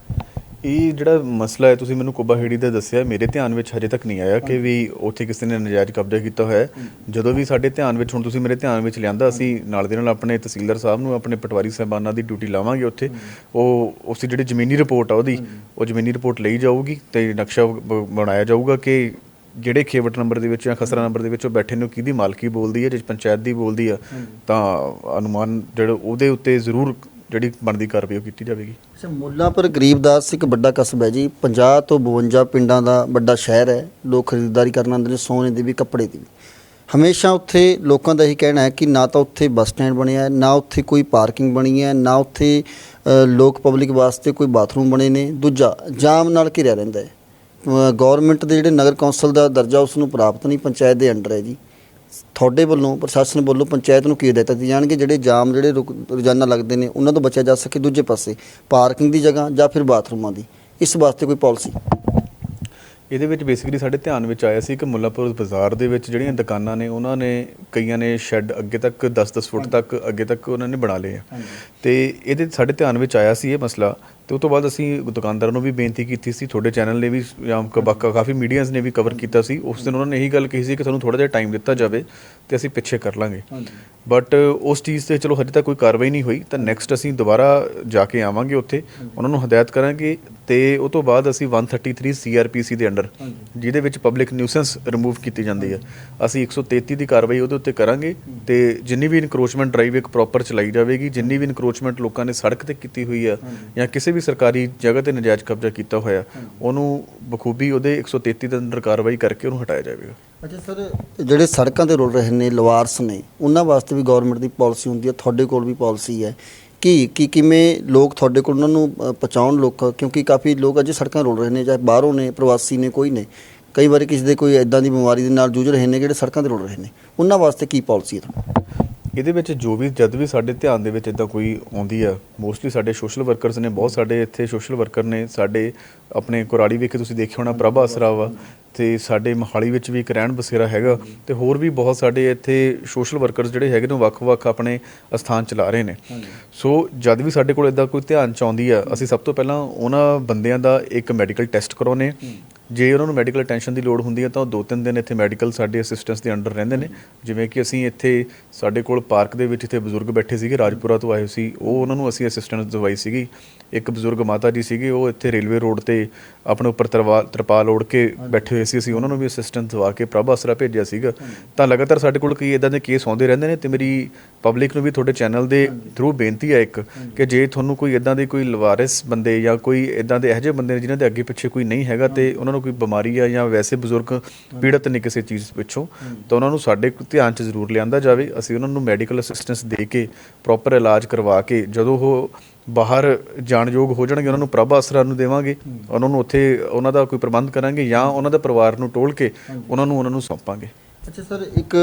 ਇਹ ਜਿਹੜਾ ਮਸਲਾ ਹੈ ਤੁਸੀਂ ਮੈਨੂੰ ਕੁੱਬਾ ਹੇੜੀ ਦਾ ਦੱਸਿਆ, ਮੇਰੇ ਧਿਆਨ ਵਿੱਚ ਹਜੇ ਤੱਕ ਨਹੀਂ ਆਇਆ ਕਿ ਵੀ ਉੱਥੇ ਕਿਸੇ ਨੇ ਨਜਾਇਜ਼ ਕਬਜ਼ਾ ਕੀਤਾ ਹੋਇਆ ਹੈ। ਜਦੋਂ ਵੀ ਸਾਡੇ ਧਿਆਨ ਵਿੱਚ, ਹੁਣ ਤੁਸੀਂ ਮੇਰੇ ਧਿਆਨ ਵਿੱਚ ਲਿਆਂਦਾ, ਅਸੀਂ ਨਾਲ ਦੇ ਨਾਲ ਆਪਣੇ ਤਹਿਸੀਲਦਾਰ ਸਾਹਿਬ ਨੂੰ, ਆਪਣੇ ਪਟਵਾਰੀ ਸਾਹਿਬਾਨਾਂ ਦੀ ਡਿਊਟੀ ਲਾਵਾਂਗੇ ਉੱਥੇ। ਉਹ ਉਸ ਦੀ ਜਿਹੜੀ ਜ਼ਮੀਨੀ ਰਿਪੋਰਟ ਆ ਉਹ ਜ਼ਮੀਨੀ ਰਿਪੋਰਟ ਲਈ ਜਾਊਗੀ ਤੇ ਨਕਸ਼ਾ ਬਣਾਇਆ ਜਾਊਗਾ ਕਿ ਜਿਹੜੇ ਖੇਵਟ ਨੰਬਰ ਦੇ ਵਿੱਚ ਜਾਂ ਖਸਰਾ ਨੰਬਰ ਦੇ ਵਿੱਚ ਉਹ ਬੈਠੇ ਨੇ ਕਿਹਦੀ ਮਾਲਕੀ ਬੋਲਦੀ ਹੈ। ਜੇ ਪੰਚਾਇਤ ਦੀ ਬੋਲਦੀ ਆ ਤਾਂ ਅਨੁਮਾਨ ਜਿਹੜਾ ਉਹਦੇ ਉੱਤੇ ਜ਼ਰੂਰ ਜਿਹੜੀ ਬਣਦੀ ਕਾਰਵਾਈ ਉਹ ਕੀਤੀ ਜਾਵੇਗੀ। ਅੱਛਾ, ਮੁੱਲਾਂਪੁਰ ਗਰੀਬਦਾਸ ਇੱਕ ਵੱਡਾ ਕਸਬਾ ਹੈ ਜੀ, 50 ਤੋਂ 52 ਪਿੰਡਾਂ ਦਾ ਵੱਡਾ ਸ਼ਹਿਰ ਹੈ। ਲੋਕ ਖਰੀਦਦਾਰੀ ਕਰਨ ਆਉਂਦੇ ਨੇ, ਸੋਨੇ ਦੀ ਵੀ, ਕੱਪੜੇ ਦੀ ਵੀ। ਹਮੇਸ਼ਾ ਉੱਥੇ ਲੋਕਾਂ ਦਾ ਇਹੀ ਕਹਿਣਾ ਹੈ ਕਿ ਨਾ ਤਾਂ ਉੱਥੇ ਬੱਸ ਸਟੈਂਡ ਬਣਿਆ ਹੈ, ਨਾ ਉੱਥੇ ਕੋਈ ਪਾਰਕਿੰਗ ਬਣੀ ਹੈ, ਨਾ ਉੱਥੇ ਲੋਕ ਪਬਲਿਕ ਵਾਸਤੇ ਕੋਈ ਬਾਥਰੂਮ ਬਣੇ ਨੇ। ਦੂਜਾ, ਜਾਮ ਨਾਲ ਘਿਰਿਆ ਰਹਿੰਦਾ ਹੈ। ਗੌਰਮੈਂਟ ਦੇ ਜਿਹੜੇ ਨਗਰ ਕੌਂਸਲ ਦਾ ਦਰਜਾ ਉਸ ਨੂੰ ਪ੍ਰਾਪਤ ਨਹੀਂ, ਪੰਚਾਇਤ ਦੇ ਅੰਡਰ ਹੈ ਜੀ। ਤੁਹਾਡੇ ਵੱਲੋਂ, ਪ੍ਰਸ਼ਾਸਨ ਵੱਲੋਂ ਪੰਚਾਇਤ ਨੂੰ ਕੀ ਹਦਾਇਤਾਂ ਦਿੱਤੀਆਂ ਜਾਣਗੇ ਜਿਹੜੇ ਜਾਮ ਜਿਹੜੇ ਰੋਜ਼ਾਨਾ ਲੱਗਦੇ ਨੇ ਉਹਨਾਂ ਤੋਂ ਬਚਿਆ ਜਾ ਸਕੇ? ਦੂਜੇ ਪਾਸੇ ਪਾਰਕਿੰਗ ਦੀ ਜਗ੍ਹਾ ਜਾਂ ਫਿਰ ਬਾਥਰੂਮਾਂ ਦੀ, ਇਸ ਵਾਸਤੇ ਕੋਈ ਪਾਲਿਸੀ? ਇਹਦੇ ਵਿੱਚ ਬੇਸਿਕਲੀ ਸਾਡੇ ਧਿਆਨ ਵਿੱਚ ਆਇਆ ਸੀ ਕਿ ਮੁੱਲਾਂਪੁਰ ਬਾਜ਼ਾਰ ਦੇ ਵਿੱਚ ਜਿਹੜੀਆਂ ਦੁਕਾਨਾਂ ਨੇ ਉਹਨਾਂ ਨੇ ਕਈਆਂ ਨੇ ਸ਼ੈੱਡ ਅੱਗੇ ਤੱਕ 10-10 ਫੁੱਟ ਤੱਕ ਅੱਗੇ ਤੱਕ ਉਹਨਾਂ ਨੇ ਬਣਾ ਲਏ ਆ। ਤੇ ਇਹਦੇ ਸਾਡੇ ਧਿਆਨ ਵਿੱਚ ਆਇਆ ਸੀ ਇਹ ਮਸਲਾ, ਤੇ ਉਸ ਤੋਂ ਬਾਅਦ ਅਸੀਂ ਦੁਕਾਨਦਾਰਾਂ ਨੂੰ ਵੀ ਬੇਨਤੀ ਕੀਤੀ ਸੀ, ਤੁਹਾਡੇ ਚੈਨਲ ਨੇ ਵੀ ਜਾਂ ਕਾਫੀ ਮੀਡੀਆਜ਼ ਨੇ ਵੀ ਕਵਰ ਕੀਤਾ ਸੀ। ਉਸ ਦਿਨ ਉਹਨਾਂ ਨੇ ਇਹੀ ਗੱਲ ਕਹੀ ਸੀ ਕਿ ਸਾਨੂੰ ਥੋੜ੍ਹਾ ਜਿਹਾ ਟਾਈਮ ਦਿੱਤਾ ਜਾਵੇ ਤੇ ਅਸੀਂ ਪਿੱਛੇ ਕਰ ਲਾਂਗੇ। ਬਟ ਉਸ ਚੀਜ਼ 'ਤੇ ਚਲੋ ਹਜੇ ਤੱਕ ਕੋਈ ਕਾਰਵਾਈ ਨਹੀਂ ਹੋਈ, ਤਾਂ ਨੈਕਸਟ ਅਸੀਂ ਦੁਬਾਰਾ ਜਾ ਕੇ ਆਵਾਂਗੇ ਉੱਥੇ, ਉਹਨਾਂ ਨੂੰ ਹਦਾਇਤ ਕਰਾਂਗੇ। ਤੇ ਉਹ ਤੋਂ ਬਾਅਦ ਅਸੀਂ 133 CRPC ਦੇ ਅੰਡਰ, ਜਿਹਦੇ ਵਿੱਚ ਪਬਲਿਕ ਨਿਊਸੈਂਸ ਰਿਮੂਵ ਕੀਤੀ ਜਾਂਦੀ ਹੈ, ਅਸੀਂ 133 ਦੀ ਕਾਰਵਾਈ ਉਹਦੇ ਉੱਤੇ ਕਰਾਂਗੇ। ਤੇ ਜਿੰਨੀ ਵੀ ਇਨਕਰੋਚਮੈਂਟ ਡਰਾਈਵ ਇੱਕ ਪ੍ਰੋਪਰ ਚਲਾਈ ਜਾਵੇਗੀ, ਜਿੰਨੀ ਵੀ ਇਨਕਰੋਚਮੈਂਟ ਲੋਕਾਂ ਨੇ ਸੜਕ 'ਤੇ ਕੀਤੀ ਹੋਈ ਆ ਜਾਂ ਕਿਸੇ ਵੀ ਸਰਕਾਰੀ ਜਗ੍ਹਾ 'ਤੇ ਨਜਾਇਜ਼ ਕਬਜ਼ਾ ਕੀਤਾ ਹੋਇਆ, ਉਹਨੂੰ ਬਖੂਬੀ ਉਹਦੇ 133 ਦੇ ਅੰਡਰ ਕਾਰਵਾਈ ਕਰਕੇ ਉਹਨੂੰ ਹਟਾਇਆ ਜਾਵੇਗਾ। ਅੱਛਾ ਸਰ, ਜਿਹੜੇ ਸੜਕਾਂ 'ਤੇ ਰੁਲ ਰਹੇ ਨੇ, ਲਵਾਰਸ ਨੇ, ਉਹਨਾਂ ਵਾਸਤੇ ਵੀ ਗੌਰਮੈਂਟ ਦੀ ਪਾਲਿਸੀ ਹੁੰਦੀ ਹੈ, ਤੁਹਾਡੇ ਕੋਲ ਵੀ ਪਾਲਿਸੀ ਹੈ ਕਿ ਕਿਵੇਂ ਲੋਕ ਤੁਹਾਡੇ ਕੋਲ ਉਹਨਾਂ ਨੂੰ ਪਹੁੰਚਾਉਣ? ਲੋਕ, ਕਿਉਂਕਿ ਕਾਫੀ ਲੋਕ ਅਜੇ ਸੜਕਾਂ ਰੁਲ ਰਹੇ ਨੇ, ਚਾਹੇ ਬਾਹਰੋਂ ਨੇ, ਪ੍ਰਵਾਸੀ ਨੇ, ਕੋਈ ਨੇ, ਕਈ ਵਾਰੀ ਕਿਸੇ ਦੇ ਕੋਈ ਇੱਦਾਂ ਦੀ ਬਿਮਾਰੀ ਦੇ ਨਾਲ ਜੂਝ ਰਹੇ ਨੇ ਜਿਹੜੇ ਸੜਕਾਂ 'ਤੇ ਰੁਲ ਰਹੇ ਨੇ, ਉਹਨਾਂ ਵਾਸਤੇ ਕੀ ਪਾਲਿਸੀ ਹੈ? ਇਹਦੇ ਵਿੱਚ ਜੋ ਵੀ ਜਦ ਵੀ ਸਾਡੇ ਧਿਆਨ ਦੇ ਵਿੱਚ ਇੱਦਾਂ ਕੋਈ ਆਉਂਦੀ ਆ, ਮੋਸਟਲੀ ਸਾਡੇ ਸੋਸ਼ਲ ਵਰਕਰਸ ਨੇ, ਬਹੁਤ ਸਾਡੇ ਇੱਥੇ ਸੋਸ਼ਲ ਵਰਕਰ ਨੇ। ਸਾਡੇ ਆਪਣੇ ਕੁਰਾਲੀ ਵਿਖੇ ਤੁਸੀਂ ਦੇਖਿਆ ਹੋਣਾ ਪ੍ਰਭ ਆਸਰਾ ਵਾ, ਤੇ ਸਾਡੇ ਮੋਹਾਲੀ ਵਿੱਚ ਵੀ ਇੱਕ ਰਹਿਣ ਬਸੇਰਾ ਹੈਗਾ, ਤੇ ਹੋਰ ਵੀ ਬਹੁਤ ਸਾਡੇ ਇੱਥੇ ਸੋਸ਼ਲ ਵਰਕਰਸ ਜਿਹੜੇ ਹੈਗੇ ਨੇ ਵੱਖ-ਵੱਖ ਆਪਣੇ ਅਸਥਾਨ ਚਲਾ ਰਹੇ ਨੇ। ਸੋ ਜਦ ਵੀ ਸਾਡੇ ਕੋਲ ਇੱਦਾਂ ਕੋਈ ਧਿਆਨ 'ਚ ਆਉਂਦੀ ਆ, ਅਸੀਂ ਸਭ ਤੋਂ ਪਹਿਲਾਂ ਉਹਨਾਂ ਬੰਦਿਆਂ ਦਾ ਇੱਕ ਮੈਡੀਕਲ ਟੈਸਟ ਕਰਾਉਂਦੇ ਹਾਂ। ਜੇ ਉਹਨਾਂ ਨੂੰ ਮੈਡੀਕਲ ਅਟੈਂਸ਼ਨ ਦੀ ਲੋੜ ਹੁੰਦੀ ਹੈ ਤਾਂ ਉਹ 2-3 ਦਿਨ ਇੱਥੇ ਮੈਡੀਕਲ ਸਾਡੇ ਅਸਿਸਟੈਂਸ ਦੇ ਅੰਡਰ ਰਹਿੰਦੇ ਨੇ। ਜਿਵੇਂ ਕਿ ਅਸੀਂ ਇੱਥੇ ਸਾਡੇ ਕੋਲ ਪਾਰਕ ਦੇ ਵਿੱਚ ਇੱਥੇ ਬਜ਼ੁਰਗ ਬੈਠੇ ਸੀਗੇ, ਰਾਜਪੁਰਾ ਤੋਂ ਆਏ ਸੀ, ਉਹ ਉਹਨਾਂ ਨੂੰ ਅਸੀਂ ਅਸਿਸਟੈਂਸ ਦਵਾਈ ਸੀਗੀ। ਇੱਕ ਬਜ਼ੁਰਗ ਮਾਤਾ ਜੀ ਸੀਗੇ, ਉਹ ਇੱਥੇ ਰੇਲਵੇ ਰੋਡ 'ਤੇ ਆਪਣੇ ਉੱਪਰ ਤਰਪਾਲ ਓੜ ਕੇ ਬੈਠੇ ਹੋਏ ਸੀ, ਅਸੀਂ ਉਹਨਾਂ ਨੂੰ ਵੀ ਅਸਿਸਟੈਂਸ ਦਵਾ ਕੇ ਪ੍ਰਭ ਆਸਰਾ ਭੇਜਿਆ ਸੀਗਾ। ਤਾਂ ਲਗਾਤਾਰ ਸਾਡੇ ਕੋਲ ਕਈ ਇੱਦਾਂ ਦੇ ਕੇਸ ਆਉਂਦੇ ਰਹਿੰਦੇ ਨੇ। ਤੇ ਮੇਰੀ ਪਬਲਿਕ ਨੂੰ ਵੀ ਤੁਹਾਡੇ ਚੈਨਲ ਦੇ ਥਰੂ ਬੇਨਤੀ ਹੈ ਇੱਕ, ਕਿ ਜੇ ਤੁਹਾਨੂੰ ਕੋਈ ਇੱਦਾਂ ਦੇ ਕੋਈ ਲਵਾਰਿਸ ਬੰਦੇ ਜਾਂ ਕੋਈ ਇੱਦਾਂ ਦੇ ਇਹੋ ਜਿਹੇ ਬੰਦੇ ਨੇ ਜਿਨ੍ਹਾਂ ਦੇ ਅੱਗੇ ਪਿੱਛੇ ਕੋਈ ਨਹੀਂ ਹੈਗਾ ਤੇ ਉਹਨਾਂ ਨੂੰ ਕੋਈ ਬਿਮਾਰੀ ਆ ਜਾਂ ਵੈਸੇ ਬਜ਼ੁਰਗ ਪੀੜਤ ਨੇ ਕਿਸੇ ਚੀਜ਼ ਪਿੱਛੋਂ, ਤਾਂ ਉਹਨਾਂ ਨੂੰ ਸਾਡੇ ਧਿਆਨ 'ਚ ਜ਼ਰੂਰ ਲਿਆਂਦਾ ਜਾਵੇ। ਅਸੀਂ ਉਹਨਾਂ ਨੂੰ ਮੈਡੀਕਲ ਅਸਿਸਟੈਂਸ ਦੇ ਕੇ ਪ੍ਰੋਪਰ ਇਲਾਜ ਕਰਵਾ ਕੇ ਜਦੋਂ ਉਹ ਬਾਹਰ ਜਾਣਯੋਗ ਹੋ ਜਾਣਗੇ ਉਹਨਾਂ ਨੂੰ ਪ੍ਰਭ ਆਸਰਾ ਨੂੰ ਦੇਵਾਂਗੇ, ਉਹਨਾਂ ਨੂੰ ਉੱਥੇ ਉਹਨਾਂ ਦਾ ਕੋਈ ਪ੍ਰਬੰਧ ਕਰਾਂਗੇ ਜਾਂ ਉਹਨਾਂ ਦੇ ਪਰਿਵਾਰ ਨੂੰ ਟੋਲ ਕੇ ਉਹਨਾਂ ਨੂੰ ਸੌਂਪਾਂਗੇ। ਅੱਛਾ ਸਰ, ਇੱਕ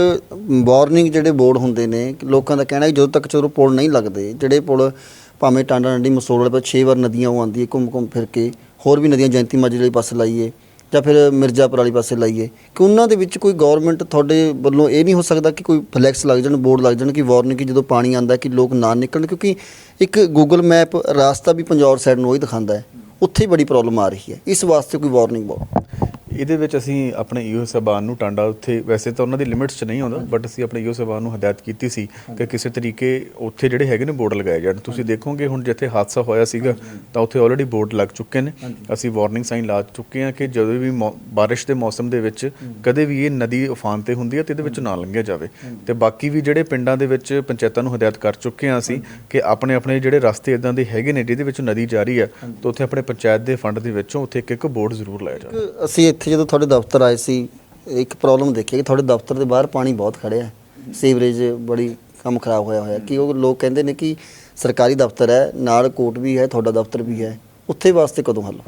ਵਾਰਨਿੰਗ ਜਿਹੜੇ ਬੋਰਡ ਹੁੰਦੇ ਨੇ, ਲੋਕਾਂ ਦਾ ਕਹਿਣਾ ਕਿ ਜਦੋਂ ਤੱਕ ਚਲੋ ਪੁਲ ਨਹੀਂ ਲੱਗਦੇ, ਜਿਹੜੇ ਪੁਲ ਭਾਵੇਂ ਟਾਂਡਾ ਨੰਡੀ ਮਸੋੜ ਵਾਲੇ ਪਾਸੇ 6 ਵਾਰ ਨਦੀਆਂ ਉਹ ਆਉਂਦੀ ਹੈ ਘੁੰਮ ਫਿਰ ਕੇ, ਹੋਰ ਵੀ ਨਦੀਆਂ ਜੈਂਤੀ ਮਾਜਰੇ ਵਾਲੇ ਪਾਸੇ ਲਾਈਏ ਜਾਂ ਫਿਰ ਮਿਰਜ਼ਾਪੁਰ ਵਾਲੀ ਪਾਸੇ ਲਾਈਏ, ਕਿ ਉਹਨਾਂ ਦੇ ਵਿੱਚ ਕੋਈ ਗੌਰਮੈਂਟ ਤੁਹਾਡੇ ਵੱਲੋਂ ਇਹ ਨਹੀਂ ਹੋ ਸਕਦਾ ਕਿ ਕੋਈ ਫਲੈਕਸ ਲੱਗ ਜਾਣ, ਬੋਰਡ ਲੱਗ ਜਾਣ ਕਿ ਵਾਰਨਿੰਗ ਕਿ ਜਦੋਂ ਪਾਣੀ ਆਉਂਦਾ ਕਿ ਲੋਕ ਨਾ ਨਿਕਲਣ? ਕਿਉਂਕਿ ਇੱਕ ਗੂਗਲ ਮੈਪ ਰਾਸਤਾ ਵੀ ਪੰਜੌਰ ਸਾਈਡ ਨੂੰ ਉਹੀ ਦਿਖਾਉਂਦਾ ਹੈ, ਉੱਥੇ ਬੜੀ ਪ੍ਰੋਬਲਮ ਆ ਰਹੀ ਹੈ। ਇਸ ਵਾਸਤੇ ਕੋਈ ਵਾਰਨਿੰਗ ਬੋਰਡ? ਇਹਦੇ ਵਿੱਚ ਅਸੀਂ ਆਪਣੇ ਈਓ ਸਾਹਿਬਾਨ ਨੂੰ ਟਾਂਡਾ, ਉੱਥੇ ਵੈਸੇ ਤਾਂ ਉਹਨਾਂ ਦੀ ਲਿਮਿਟਸ 'ਚ ਨਹੀਂ ਆਉਂਦਾ, ਬਟ ਅਸੀਂ ਆਪਣੇ ਈਓ ਸਾਹਿਬਾਨ ਨੂੰ ਹਦਾਇਤ ਕੀਤੀ ਸੀ ਕਿ ਕਿਸੇ ਤਰੀਕੇ ਉੱਥੇ ਜਿਹੜੇ ਹੈਗੇ ਨੇ ਬੋਰਡ ਲਗਾਏ ਜਾਣ। ਤੁਸੀਂ ਦੇਖੋਗੇ ਹੁਣ ਜਿੱਥੇ ਹਾਦਸਾ ਹੋਇਆ ਸੀਗਾ ਤਾਂ ਉੱਥੇ ਆਲਰੇਡੀ ਬੋਰਡ ਲੱਗ ਚੁੱਕੇ ਨੇ। ਅਸੀਂ ਵਾਰਨਿੰਗ ਸਾਈਨ ਲਾ ਚੁੱਕੇ ਹਾਂ ਕਿ ਜਦੋਂ ਵੀ ਬਾਰਿਸ਼ ਦੇ ਮੌਸਮ ਦੇ ਵਿੱਚ ਕਦੇ ਵੀ ਇਹ ਨਦੀ ਉਫਾਨ 'ਤੇ ਹੁੰਦੀ ਹੈ ਤੇ ਇਹਦੇ ਵਿੱਚ ਨਾ ਲੰਘਿਆ ਜਾਵੇ। ਤੇ ਬਾਕੀ ਵੀ ਜਿਹੜੇ ਪਿੰਡਾਂ ਦੇ ਵਿੱਚ ਪੰਚਾਇਤਾਂ ਨੂੰ ਹਦਾਇਤ ਕਰ ਚੁੱਕੇ ਹਾਂ ਅਸੀਂ ਕਿ ਆਪਣੇ ਆਪਣੇ ਜਿਹੜੇ ਰਸਤੇ ਇੱਦਾਂ ਦੇ ਹੈਗੇ ਨੇ ਜਿਹਦੇ ਵਿੱਚ ਨਦੀ ਜਾ ਰਹੀ ਹੈ ਤਾਂ ਉੱਥੇ ਆਪਣੇ ਪੰਚਾਇਤ ਦੇ ਫੰਡ ਦੇ ਵਿੱਚੋਂ ਉੱਥੇ ਇੱਕ ਬੋਰਡ ਜ਼ਰੂਰ ਲਾਇਆ ਜਾਵੇ। ਅਸੀਂ ਇੱਥੇ ਜਦੋਂ ਤੁਹਾਡੇ ਦਫ਼ਤਰ ਆਏ ਸੀ, ਇੱਕ ਪ੍ਰੋਬਲਮ ਦੇਖੀ ਕਿ ਤੁਹਾਡੇ ਦਫ਼ਤਰ ਦੇ ਬਾਹਰ ਪਾਣੀ ਬਹੁਤ ਖੜਿਆ, ਸੀਵਰੇਜ ਬੜੀ ਕੰਮ ਖਰਾਬ ਹੋਇਆ ਕਿ ਉਹ ਲੋਕ ਕਹਿੰਦੇ ਨੇ ਕਿ ਸਰਕਾਰੀ ਦਫ਼ਤਰ ਹੈ, ਨਾਲ ਕੋਰਟ ਵੀ ਹੈ, ਤੁਹਾਡਾ ਦਫ਼ਤਰ ਵੀ ਹੈ, ਉੱਥੇ ਵਾਸਤੇ ਕਦੋਂ ਹੱਲ?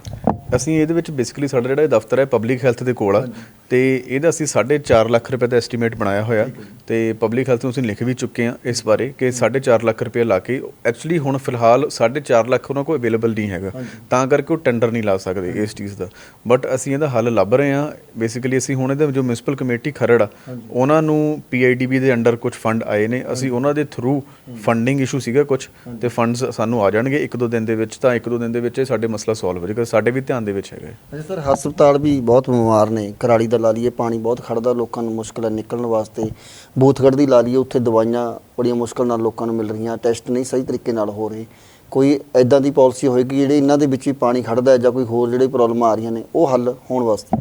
ਅਸੀਂ ਇਹਦੇ ਵਿੱਚ ਬੇਸਿਕਲੀ ਸਾਡਾ ਜਿਹੜਾ ਦਫ਼ਤਰ ਹੈ ਪਬਲਿਕ ਹੈਲਥ ਦੇ ਕੋਲ ਆ, ਤੇ ਇਹਦਾ ਅਸੀਂ 4.5 ਲੱਖ ਰੁਪਏ ਦਾ ਐਸਟੀਮੇਟ ਬਣਾਇਆ ਹੋਇਆ ਤੇ ਪਬਲਿਕ ਹੈਲਥ ਨੂੰ ਅਸੀਂ ਲਿਖ ਵੀ ਚੁੱਕੇ ਹਾਂ ਇਸ ਬਾਰੇ ਕਿ 4.5 ਲੱਖ ਰੁਪਏ ਲਾ ਕੇ ਐਕਚੁਅਲੀ ਹੁਣ ਫਿਲਹਾਲ 4.5 ਲੱਖ ਉਹਨਾਂ ਕੋਲ ਅਵੇਲੇਬਲ ਨਹੀਂ ਹੈਗਾ, ਤਾਂ ਕਰਕੇ ਉਹ ਟੈਂਡਰ ਨਹੀਂ ਲਾ ਸਕਦੇ ਇਸ ਚੀਜ਼ ਦਾ। ਬਟ ਅਸੀਂ ਇਹਦਾ ਹੱਲ ਲੱਭ ਰਹੇ ਹਾਂ। ਬੇਸਿਕਲੀ ਅਸੀਂ ਹੁਣ ਇਹਦਾ ਜੋ ਮਿਊਨਿਸਪਲ ਕਮੇਟੀ ਖਰੜ ਆ ਉਹਨਾਂ ਨੂੰ PIDB ਦੇ ਅੰਡਰ ਕੁਝ ਫੰਡ ਆਏ ਨੇ, ਅਸੀਂ ਉਹਨਾਂ ਦੇ ਥਰੂ ਫੰਡਿੰਗ ਇਸ਼ੂ ਸੀਗਾ ਕੁਝ, ਤੇ ਫੰਡਸ ਸਾਨੂੰ ਆ ਜਾਣਗੇ 1-2 ਦਿਨ ਦੇ ਵਿੱਚ, ਤਾਂ 1-2 ਦਿਨ ਦੇ ਵਿੱਚ ਇਹ ਸਾਡੇ ਮਸਲਾ ਸੋਲਵ ਹੋ ਜਾਏਗਾ। ਸਾਡੇ ਵੀ ਧਿਆਨ ਦੇ ਵਿੱਚ ਹੈਗਾ। ਅੱਛਾ ਸਰ, ਹਸਪਤਾਲ ਵੀ ਬਹੁਤ ਬਿਮਾਰ ਨੇ, ਕਰਾਲੀ ਦਾ ਲਾ ਲਈਏ ਪਾਣੀ ਬਹੁਤ ਖੜਦਾ, ਲੋਕਾਂ ਨੂੰ ਮੁਸ਼ਕਿਲ ਹੈ ਨਿਕਲਣ ਵਾਸਤੇ। ਬੂਥਗੜ੍ਹ ਦੀ ਲਾ ਲਈਏ, ਉੱਥੇ ਦਵਾਈਆਂ ਬੜੀਆਂ ਮੁਸ਼ਕਿਲ ਨਾਲ ਲੋਕਾਂ ਨੂੰ ਮਿਲ ਰਹੀਆਂ, ਟੈਸਟ ਨਹੀਂ ਸਹੀ ਤਰੀਕੇ ਨਾਲ ਹੋ ਰਹੇ। ਕੋਈ ਇੱਦਾਂ ਦੀ ਪਾਲਿਸੀ ਹੋਏਗੀ ਜਿਹੜੇ ਇਹਨਾਂ ਦੇ ਵਿੱਚ ਵੀ ਪਾਣੀ ਖੜਦਾ ਹੈ ਜਾਂ ਕੋਈ ਹੋਰ ਜਿਹੜੇ ਪ੍ਰੋਬਲਮ ਆ ਰਹੀਆਂ ਨੇ ਉਹ ਹੱਲ ਹੋਣ ਵਾਸਤੇ?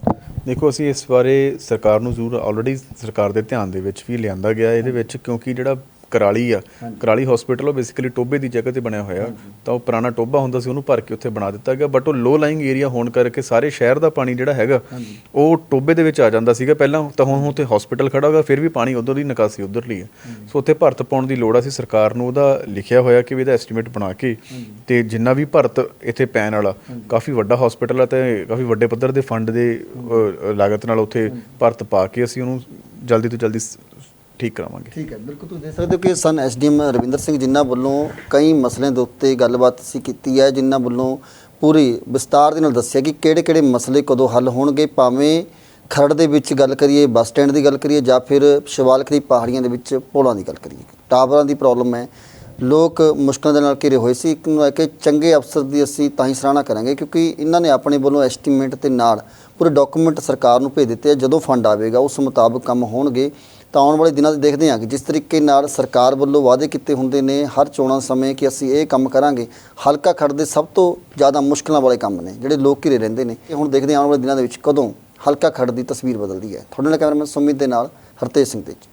ਦੇਖੋ, ਅਸੀਂ ਇਸ ਬਾਰੇ ਸਰਕਾਰ ਨੂੰ ਜ਼ਰੂਰ ਆਲਰੇਡੀ ਸਰਕਾਰ ਦੇ ਧਿਆਨ ਦੇ ਵਿੱਚ ਵੀ ਲਿਆਂਦਾ ਗਿਆ ਇਹਦੇ ਵਿੱਚ, ਕਿਉਂਕਿ ਜਿਹੜਾ ਕਰਾਲੀ ਹਸਪੀਟਲ ਉਹ ਬੇਸਿਕਲੀ ਟੋਬੇ ਦੀ ਜਗ੍ਹਾ ਤੇ ਬਣਿਆ ਹੋਇਆ, ਤਾਂ ਉਹ ਪੁਰਾਣਾ ਟੋਬਾ ਹੁੰਦਾ ਸੀ ਉਹਨੂੰ ਭਰ ਕੇ ਉੱਥੇ ਬਣਾ ਦਿੱਤਾ ਗਿਆ। ਬਟ ਉਹ ਲੋ ਲਾਈਂਗ ਏਰੀਆ ਹੋਣ ਕਰਕੇ ਸਾਰੇ ਸ਼ਹਿਰ ਦਾ ਪਾਣੀ ਜਿਹੜਾ ਹੈਗਾ ਉਹ ਟੋਬੇ ਦੇ ਵਿੱਚ ਆ ਜਾਂਦਾ ਸੀਗਾ ਪਹਿਲਾਂ, ਤਾਂ ਹੁਣ ਉੱਥੇ ਹਸਪੀਟਲ ਖੜਾ ਹੋਗਾ, ਫਿਰ ਵੀ ਪਾਣੀ ਉੱਧਰ ਦੀ ਨਿਕਾਸੀ ਉੱਧਰ ਲਈ ਹੈ। ਸੋ ਉੱਥੇ ਭਰਤ ਪਾਉਣ ਦੀ ਲੋੜ ਆ। ਸੀ ਸਰਕਾਰ ਨੂੰ ਉਹਦਾ ਲਿਖਿਆ ਹੋਇਆ ਕਿ ਵੀ ਇਹਦਾ ਐਸਟੀਮੇਟ ਬਣਾ ਕੇ ਤੇ ਜਿੰਨਾ ਵੀ ਭਰਤ ਇੱਥੇ ਪੈਣ ਵਾਲਾ, ਕਾਫੀ ਵੱਡਾ ਹਸਪੀਟਲ ਆ ਤੇ ਕਾਫੀ ਵੱਡੇ ਪੱਧਰ ਦੇ ਫੰਡ ਦੇ ਲਾਗਤ ਨਾਲ ਉੱਥੇ ਭਰਤ ਪਾ ਕੇ ਅਸੀਂ ਉਹਨੂੰ ਜਲਦੀ ਤੋਂ ਜਲਦੀ ਠੀਕ ਕਰਾਵਾਂਗੇ। ਠੀਕ ਹੈ, ਬਿਲਕੁਲ ਤੁਸੀਂ ਦੇਖ ਸਕਦੇ ਹੋ ਕਿ ਸਨ SDM ਰਵਿੰਦਰ ਸਿੰਘ ਜਿਨ੍ਹਾਂ ਵੱਲੋਂ ਕਈ ਮਸਲਿਆਂ ਦੇ ਉੱਤੇ ਗੱਲਬਾਤ ਅਸੀਂ ਕੀਤੀ ਹੈ, ਜਿਨ੍ਹਾਂ ਵੱਲੋਂ ਪੂਰੀ ਵਿਸਤਾਰ ਦੇ ਨਾਲ ਦੱਸਿਆ ਕਿ ਕਿਹੜੇ ਮਸਲੇ ਕਦੋਂ ਹੱਲ ਹੋਣਗੇ, ਭਾਵੇਂ ਖਰੜ ਦੇ ਵਿੱਚ ਗੱਲ ਕਰੀਏ, ਬੱਸ ਸਟੈਂਡ ਦੀ ਗੱਲ ਕਰੀਏ, ਜਾਂ ਫਿਰ ਸ਼ਿਵਾਲਕ ਦੀ ਪਹਾੜੀਆਂ ਦੇ ਵਿੱਚ ਪੁਲਾਂ ਦੀ ਗੱਲ ਕਰੀਏ। ਟਾਵਰਾਂ ਦੀ ਪ੍ਰੋਬਲਮ ਹੈ, ਲੋਕ ਮੁਸ਼ਕਲਾਂ ਦੇ ਨਾਲ ਘਿਰੇ ਹੋਏ ਸੀ। ਇੱਕ ਨੂੰ ਲੈ ਕੇ ਚੰਗੇ ਅਫਸਰ ਦੀ ਅਸੀਂ ਤਾਂ ਹੀ ਸਰਾਹਨਾ ਕਰਾਂਗੇ ਕਿਉਂਕਿ ਇਹਨਾਂ ਨੇ ਆਪਣੇ ਵੱਲੋਂ ਐਸਟੀਮੇਟ ਤੇ ਨਾਲ ਪੂਰੇ ਡਾਕੂਮੈਂਟ ਸਰਕਾਰ ਨੂੰ ਭੇਜ ਦਿੱਤੇ ਆ। ਜਦੋਂ ਫੰਡ ਆਵੇਗਾ ਉਸ ਮੁਤਾਬਕ ਕੰਮ ਹੋਣਗੇ। ਤਾਂ ਆਉਣ ਵਾਲੇ ਦਿਨਾਂ 'ਚ ਦੇਖਦੇ ਹਾਂ ਕਿ ਜਿਸ ਤਰੀਕੇ ਨਾਲ ਸਰਕਾਰ ਵੱਲੋਂ ਵਾਅਦੇ ਕੀਤੇ ਹੁੰਦੇ ਨੇ ਹਰ ਚੋਣਾਂ ਸਮੇਂ ਕਿ ਅਸੀਂ ਇਹ ਕੰਮ ਕਰਾਂਗੇ, ਹਲਕਾ ਖਰੜ ਦੇ ਸਭ ਤੋਂ ਜ਼ਿਆਦਾ ਮੁਸ਼ਕਲਾਂ ਵਾਲੇ ਕੰਮ ਨੇ ਜਿਹੜੇ ਲੋਕ ਘਿਰੇ ਰਹਿੰਦੇ ਨੇ। ਇਹ ਹੁਣ ਦੇਖਦੇ ਹਾਂ ਆਉਣ ਵਾਲੇ ਦਿਨਾਂ ਦੇ ਵਿੱਚ ਕਦੋਂ ਹਲਕਾ ਖਰੜ ਦੀ ਤਸਵੀਰ ਬਦਲਦੀ ਹੈ। ਤੁਹਾਡੇ ਨਾਲ ਕੈਮਰਾਮੈਨ ਸੁਮਿਤ ਦੇ ਨਾਲ ਹਰਤੇਜ ਸਿੰਘ ਤੇਜ।